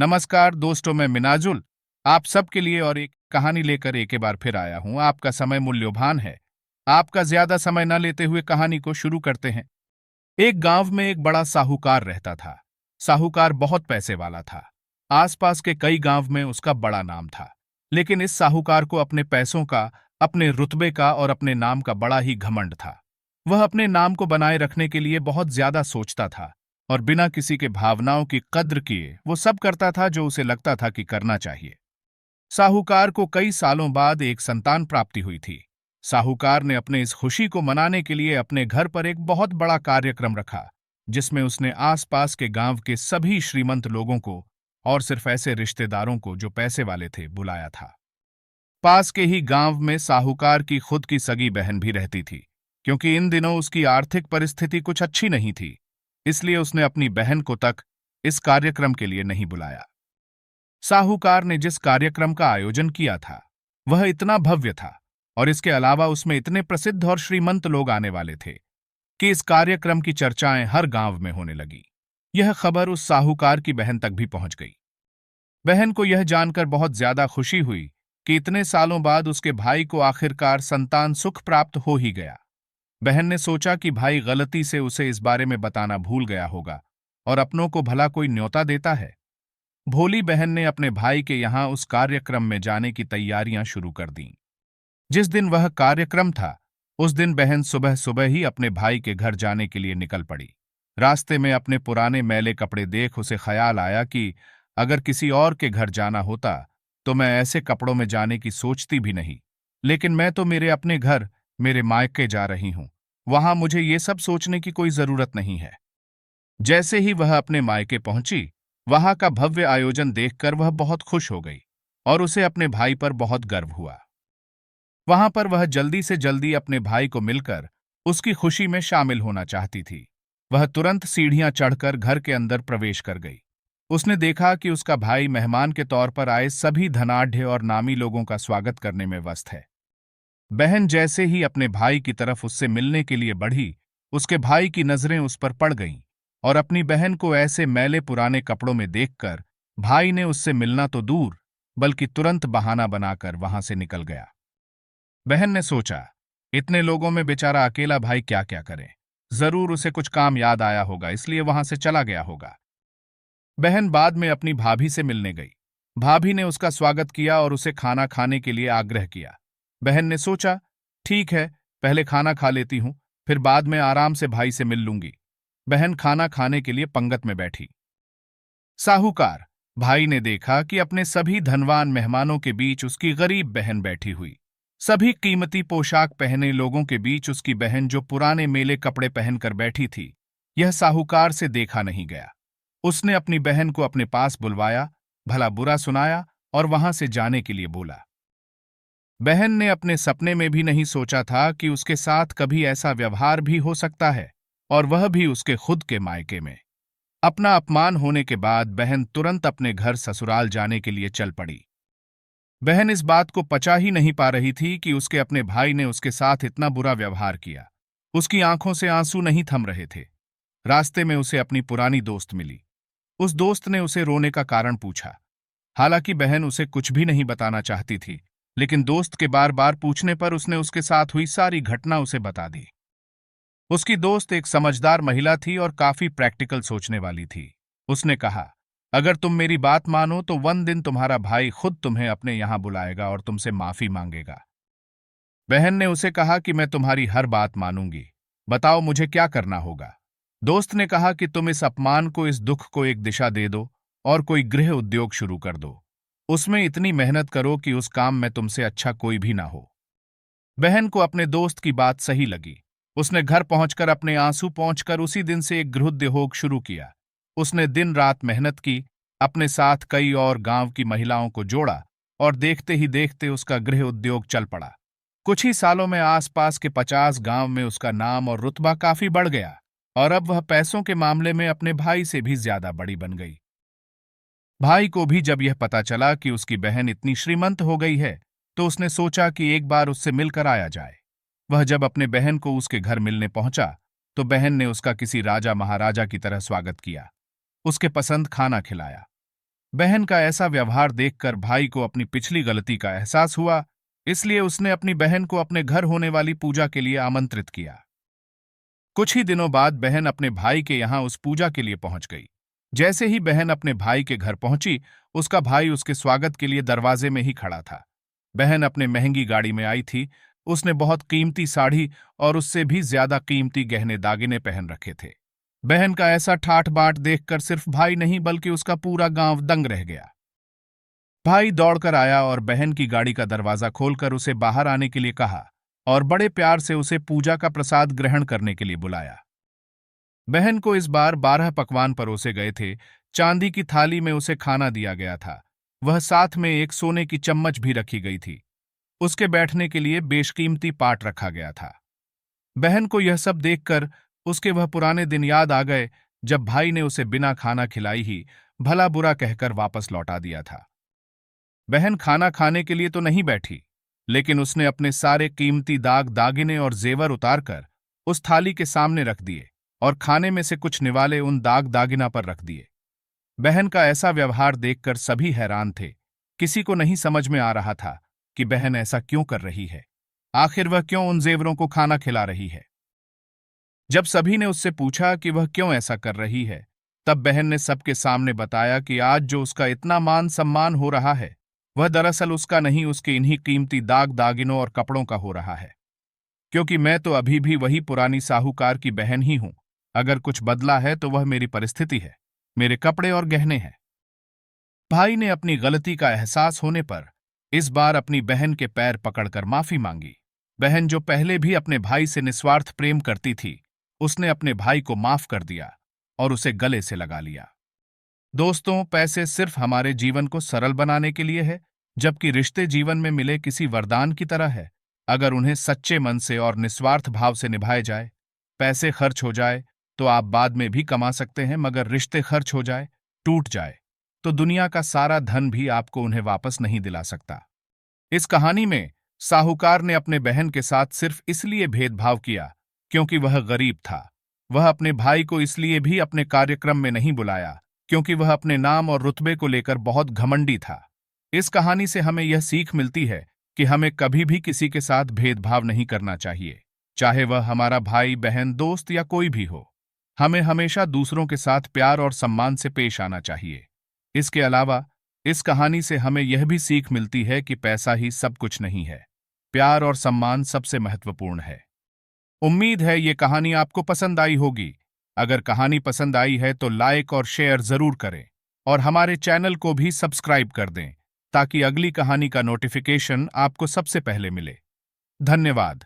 नमस्कार दोस्तों, मैं मिनाजुल आप सबके लिए और एक कहानी लेकर एक बार फिर आया हूं। आपका समय मूल्यवान है। आपका ज्यादा समय न लेते हुए कहानी को शुरू करते हैं। एक गांव में एक बड़ा साहूकार रहता था। साहूकार बहुत पैसे वाला था। आसपास के कई गांव में उसका बड़ा नाम था। लेकिन इस साहूकार को अपने पैसों का, अपने रुतबे का और अपने नाम का बड़ा ही घमंड था। वह अपने नाम को बनाए रखने के लिए बहुत ज्यादा सोचता था और बिना किसी के भावनाओं की कद्र किए वो सब करता था जो उसे लगता था कि करना चाहिए। साहूकार को कई सालों बाद एक संतान प्राप्ति हुई थी। साहूकार ने अपने इस खुशी को मनाने के लिए अपने घर पर एक बहुत बड़ा कार्यक्रम रखा, जिसमें उसने आसपास के गांव के सभी श्रीमंत लोगों को और सिर्फ ऐसे रिश्तेदारों को जो पैसे वाले थे बुलाया था। पास के ही गांव में साहूकार की खुद की सगी बहन भी रहती थी। क्योंकि इन दिनों उसकी आर्थिक परिस्थिति कुछ अच्छी नहीं थी, इसलिए उसने अपनी बहन को तक इस कार्यक्रम के लिए नहीं बुलाया। साहूकार ने जिस कार्यक्रम का आयोजन किया था वह इतना भव्य था और इसके अलावा उसमें इतने प्रसिद्ध और श्रीमंत लोग आने वाले थे कि इस कार्यक्रम की चर्चाएं हर गांव में होने लगी। यह खबर उस साहूकार की बहन तक भी पहुंच गई। बहन को यह जानकर बहुत ज्यादा खुशी हुई कि इतने सालों बाद उसके भाई को आखिरकार संतान सुख प्राप्त हो ही गया। बहन ने सोचा कि भाई गलती से उसे इस बारे में बताना भूल गया होगा और अपनों को भला कोई न्योता देता है। भोली बहन ने अपने भाई के यहां उस कार्यक्रम में जाने की तैयारियां शुरू कर दीं। जिस दिन वह कार्यक्रम था, उस दिन बहन सुबह सुबह ही अपने भाई के घर जाने के लिए निकल पड़ी। रास्ते में अपने पुराने मैले कपड़े देख उसे ख्याल आया कि अगर किसी और के घर जाना होता तो मैं ऐसे कपड़ों में जाने की सोचती भी नहीं, लेकिन मैं तो मेरे अपने घर, मेरे मायके जा रही हूं। वहां मुझे ये सब सोचने की कोई जरूरत नहीं है। जैसे ही वह अपने मायके पहुंची, वहां का भव्य आयोजन देखकर वह बहुत खुश हो गई और उसे अपने भाई पर बहुत गर्व हुआ। वहां पर वह जल्दी से जल्दी अपने भाई को मिलकर उसकी खुशी में शामिल होना चाहती थी। वह तुरंत सीढ़ियां चढ़कर घर के अंदर प्रवेश कर गई। उसने देखा कि उसका भाई मेहमान के तौर पर आए सभी धनाढ्य और नामी लोगों का स्वागत करने में व्यस्त है। बहन जैसे ही अपने भाई की तरफ उससे मिलने के लिए बढ़ी, उसके भाई की नजरें उस पर पड़ गईं और अपनी बहन को ऐसे मैले पुराने कपड़ों में देखकर भाई ने उससे मिलना तो दूर, बल्कि तुरंत बहाना बनाकर वहां से निकल गया। बहन ने सोचा, इतने लोगों में बेचारा अकेला भाई क्या क्या करे। जरूर उसे कुछ काम याद आया होगा, इसलिए वहां से चला गया होगा। बहन बाद में अपनी भाभी से मिलने गई। भाभी ने उसका स्वागत किया और उसे खाना खाने के लिए आग्रह किया। बहन ने सोचा, ठीक है, पहले खाना खा लेती हूं, फिर बाद में आराम से भाई से मिल लूंगी। बहन खाना खाने के लिए पंगत में बैठी। साहूकार भाई ने देखा कि अपने सभी धनवान मेहमानों के बीच उसकी गरीब बहन बैठी हुई। सभी कीमती पोशाक पहने लोगों के बीच उसकी बहन जो पुराने मेले कपड़े पहनकर बैठी थी, यह साहूकार से देखा नहीं गया। उसने अपनी बहन को अपने पास बुलवाया, भला बुरा सुनाया और वहां से जाने के लिए बोला। बहन ने अपने सपने में भी नहीं सोचा था कि उसके साथ कभी ऐसा व्यवहार भी हो सकता है, और वह भी उसके खुद के मायके में। अपना अपमान होने के बाद बहन तुरंत अपने घर ससुराल जाने के लिए चल पड़ी। बहन इस बात को पचा ही नहीं पा रही थी कि उसके अपने भाई ने उसके साथ इतना बुरा व्यवहार किया। उसकी आंखों से आंसू नहीं थम रहे थे। रास्ते में उसे अपनी पुरानी दोस्त मिली। उस दोस्त ने उसे रोने का कारण पूछा। हालांकि बहन उसे कुछ भी नहीं बताना चाहती थी, लेकिन दोस्त के बार बार पूछने पर उसने उसके साथ हुई सारी घटना उसे बता दी। उसकी दोस्त एक समझदार महिला थी और काफी प्रैक्टिकल सोचने वाली थी। उसने कहा, अगर तुम मेरी बात मानो तो वन दिन तुम्हारा भाई खुद तुम्हें अपने यहां बुलाएगा और तुमसे माफी मांगेगा। बहन ने उसे कहा कि मैं तुम्हारी हर बात मानूंगी, बताओ मुझे क्या करना होगा। दोस्त ने कहा कि तुम इस अपमान को, इस दुख को एक दिशा दे दो और कोई गृह उद्योग शुरू कर दो। उसमें इतनी मेहनत करो कि उस काम में तुमसे अच्छा कोई भी ना हो। बहन को अपने दोस्त की बात सही लगी। उसने घर पहुंचकर अपने आंसू पोंछकर उसी दिन से एक गृहोद्योग शुरू किया। उसने दिन रात मेहनत की, अपने साथ कई और गांव की महिलाओं को जोड़ा और देखते ही देखते उसका गृह उद्योग चल पड़ा। कुछ ही सालों में आसपास के 50 गांव में उसका नाम और रुतबा काफी बढ़ गया और अब वह पैसों के मामले में अपने भाई से भी ज्यादा बड़ी बन गई। भाई को भी जब यह पता चला कि उसकी बहन इतनी श्रीमंत हो गई है, तो उसने सोचा कि एक बार उससे मिलकर आया जाए। वह जब अपने बहन को उसके घर मिलने पहुंचा, तो बहन ने उसका किसी राजा महाराजा की तरह स्वागत किया। उसके पसंद खाना खिलाया। बहन का ऐसा व्यवहार देखकर भाई को अपनी पिछली गलती का एहसास हुआ, इसलिए उसने अपनी बहन को अपने घर होने वाली पूजा के लिए आमंत्रित किया। कुछ ही दिनों बाद बहन अपने भाई के यहाँ उस पूजा के लिए पहुंच गई। जैसे ही बहन अपने भाई के घर पहुंची, उसका भाई उसके स्वागत के लिए दरवाजे में ही खड़ा था। बहन अपने महंगी गाड़ी में आई थी। उसने बहुत कीमती साड़ी और उससे भी ज्यादा कीमती गहने दागिने पहन रखे थे। बहन का ऐसा ठाठ बाट देखकर सिर्फ भाई नहीं बल्कि उसका पूरा गांव दंग रह गया। भाई दौड़कर आया और बहन की गाड़ी का दरवाजा खोलकर उसे बाहर आने के लिए कहा और बड़े प्यार से उसे पूजा का प्रसाद ग्रहण करने के लिए बुलाया। बहन को इस बार 12 पकवान परोसे गए थे। चांदी की थाली में उसे खाना दिया गया था। वह साथ में एक सोने की चम्मच भी रखी गई थी। उसके बैठने के लिए बेशकीमती पाट रखा गया था। बहन को यह सब देखकर उसके वह पुराने दिन याद आ गए जब भाई ने उसे बिना खाना खिलाई ही भला बुरा कहकर वापस लौटा दिया था। बहन खाना खाने के लिए तो नहीं बैठी, लेकिन उसने अपने सारे कीमती दाग दागिने और जेवर उतारकर उस थाली के सामने रख दिए और खाने में से कुछ निवाले उन दाग दागिना पर रख दिए। बहन का ऐसा व्यवहार देखकर सभी हैरान थे। किसी को नहीं समझ में आ रहा था कि बहन ऐसा क्यों कर रही है। आखिर वह क्यों उन जेवरों को खाना खिला रही है। जब सभी ने उससे पूछा कि वह क्यों ऐसा कर रही है, तब बहन ने सबके सामने बताया कि आज जो उसका इतना मान सम्मान हो रहा है, वह दरअसल उसका नहीं, उसके इन्हीं कीमती दाग दागिनों और कपड़ों का हो रहा है। क्योंकि मैं तो अभी भी वही पुरानी साहूकार की बहन ही हूं। अगर कुछ बदला है तो वह मेरी परिस्थिति है, मेरे कपड़े और गहने हैं। भाई ने अपनी गलती का एहसास होने पर इस बार अपनी बहन के पैर पकड़कर माफी मांगी। बहन जो पहले भी अपने भाई से निस्वार्थ प्रेम करती थी, उसने अपने भाई को माफ कर दिया और उसे गले से लगा लिया। दोस्तों, पैसे सिर्फ हमारे जीवन को सरल बनाने के लिए है, जबकि रिश्ते जीवन में मिले किसी वरदान की तरह है। अगर उन्हें सच्चे मन से और निस्वार्थ भाव से निभाए जाए। पैसे खर्च हो जाए तो आप बाद में भी कमा सकते हैं, मगर रिश्ते खर्च हो जाए, टूट जाए, तो दुनिया का सारा धन भी आपको उन्हें वापस नहीं दिला सकता। इस कहानी में साहूकार ने अपने बहन के साथ सिर्फ इसलिए भेदभाव किया क्योंकि वह गरीब था। वह अपने भाई को इसलिए भी अपने कार्यक्रम में नहीं बुलाया क्योंकि वह अपने नाम और रुतबे को लेकर बहुत घमंडी था। इस कहानी से हमें यह सीख मिलती है कि हमें कभी भी किसी के साथ भेदभाव नहीं करना चाहिए, चाहे वह हमारा भाई, बहन, दोस्त या कोई भी हो। हमें हमेशा दूसरों के साथ प्यार और सम्मान से पेश आना चाहिए। इसके अलावा इस कहानी से हमें यह भी सीख मिलती है कि पैसा ही सब कुछ नहीं है, प्यार और सम्मान सबसे महत्वपूर्ण है। उम्मीद है ये कहानी आपको पसंद आई होगी। अगर कहानी पसंद आई है तो लाइक और शेयर जरूर करें और हमारे चैनल को भी सब्सक्राइब कर दें ताकि अगली कहानी का नोटिफिकेशन आपको सबसे पहले मिले। धन्यवाद।